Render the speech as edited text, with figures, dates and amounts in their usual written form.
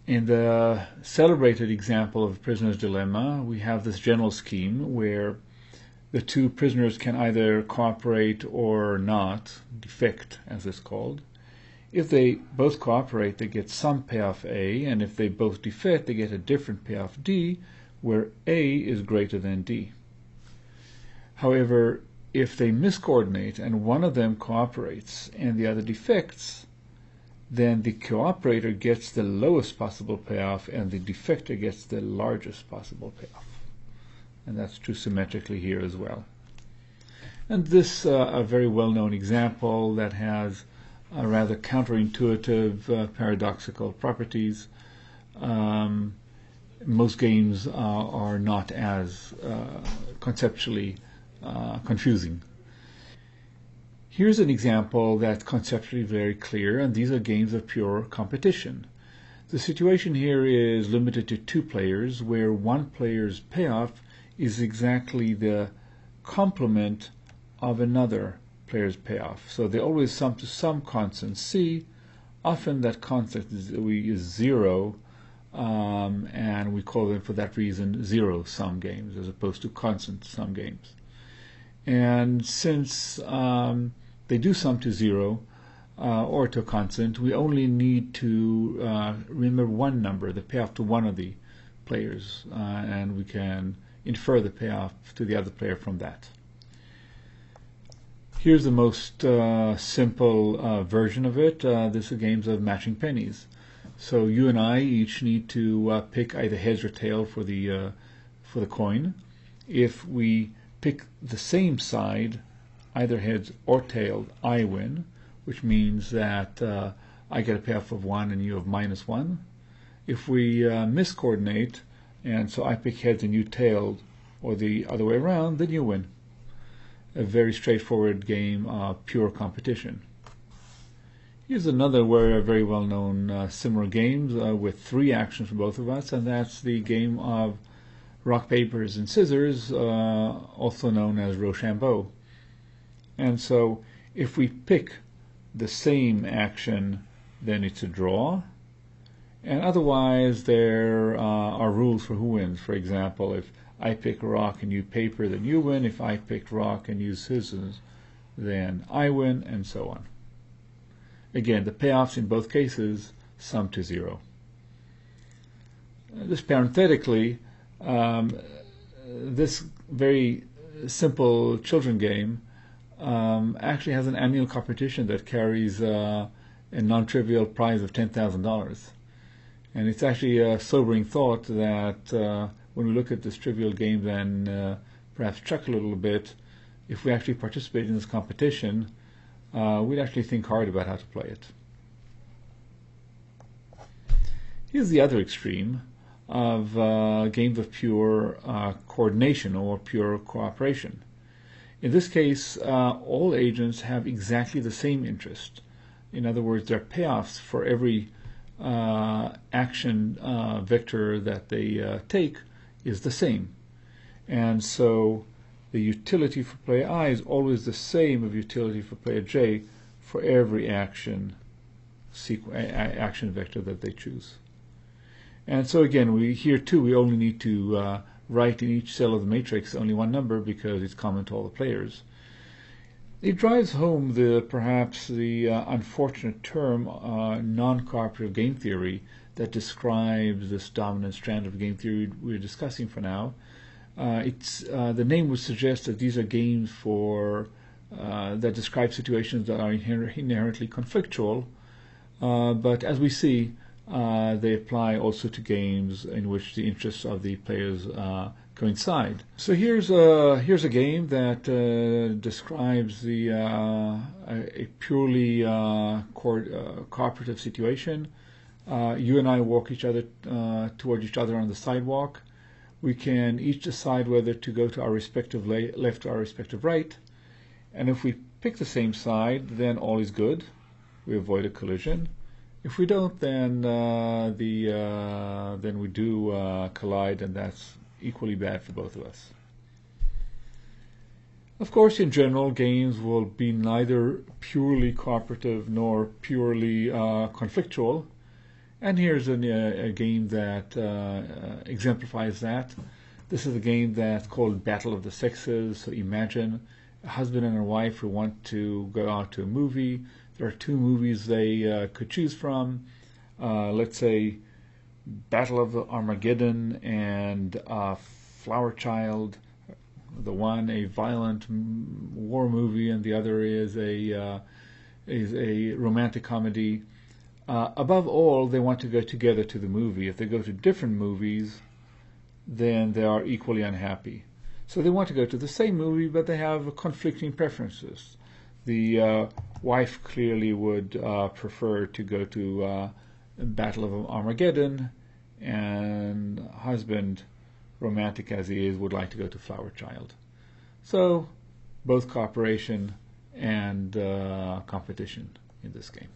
In the celebrated example of prisoner's dilemma, we have this general scheme where the two prisoners can either cooperate or not, defect as it's called. If they both cooperate, they get some payoff A, and if they both defect, they get a different payoff D, where A is greater than D. However, if they miscoordinate and one of them cooperates and the other defects, then the cooperator gets the lowest possible payoff and the defector gets the largest possible payoff. And that's true symmetrically here as well. And this a very well-known example that has rather counterintuitive, paradoxical properties. Most games are not as conceptually confusing. Here's an example that's conceptually very clear, and these are games of pure competition. The situation here is limited to two players, where one player's payoff is exactly the complement of another player's payoff. So they always sum to some constant C. Often that constant is zero, and we call them for that reason zero-sum games as opposed to constant-sum games. And since they do sum to zero or to a constant, we only need to remember one number, the payoff to one of the players, and we can infer the payoff to the other player from that. Here's the most simple version of it. This is games of matching pennies. So you and I each need to pick either heads or tail for the coin. If we pick the same side, either heads or tails, I win, which means that I get a payoff of 1 and you have -1. If we miscoordinate, and so I pick heads and you tails, or the other way around, then you win. A very straightforward game of pure competition. Here's another very well-known similar games with 3 actions for both of us, and that's the game of rock, papers, and scissors, also known as Rochambeau. And so if we pick the same action, then it's a draw. And otherwise, there are rules for who wins. For example, if I pick rock and you paper, then you win. If I pick rock and you scissors, then I win, and so on. Again, the payoffs in both cases sum to 0. Just parenthetically, this very simple children game actually has an annual competition that carries a non-trivial prize of $10,000. And it's actually a sobering thought that when we look at this trivial game and perhaps chuckle a little bit, if we actually participate in this competition, we'd actually think hard about how to play it. Here's the other extreme of games of pure coordination or pure cooperation. In this case, all agents have exactly the same interest. In other words, their payoffs for every action vector that they take is the same. And so the utility for player I is always the same of utility for player J for every action vector that they choose. And so again, here too we only need to write in each cell of the matrix only one number because it's common to all the players. It drives home perhaps the unfortunate term non-cooperative game theory that describes this dominant strand of game theory we're discussing for now. The name would suggest that these are games that describe situations that are inherently conflictual, but as we see, they apply also to games in which the interests of the players coincide. So here's a game that describes a purely cooperative situation. You and I walk toward each other on the sidewalk. We can each decide whether to go to our respective left or our respective right. And if we pick the same side, then all is good. We avoid a collision. If we don't, then we do collide, and that's equally bad for both of us. Of course, in general, games will be neither purely cooperative nor purely conflictual, And here's a game that exemplifies that. This is a game that's called Battle of the Sexes. So imagine a husband and a wife who want to go out to a movie. There are two movies they could choose from. Let's say Battle of Armageddon and Flower Child. The one a violent war movie, and the other is a romantic comedy. Above all, they want to go together to the movie. If they go to different movies, then they are equally unhappy. So they want to go to the same movie, but they have conflicting preferences. The wife clearly would prefer to go to Battle of Armageddon, and husband, romantic as he is, would like to go to Flower Child. So both cooperation and competition in this game.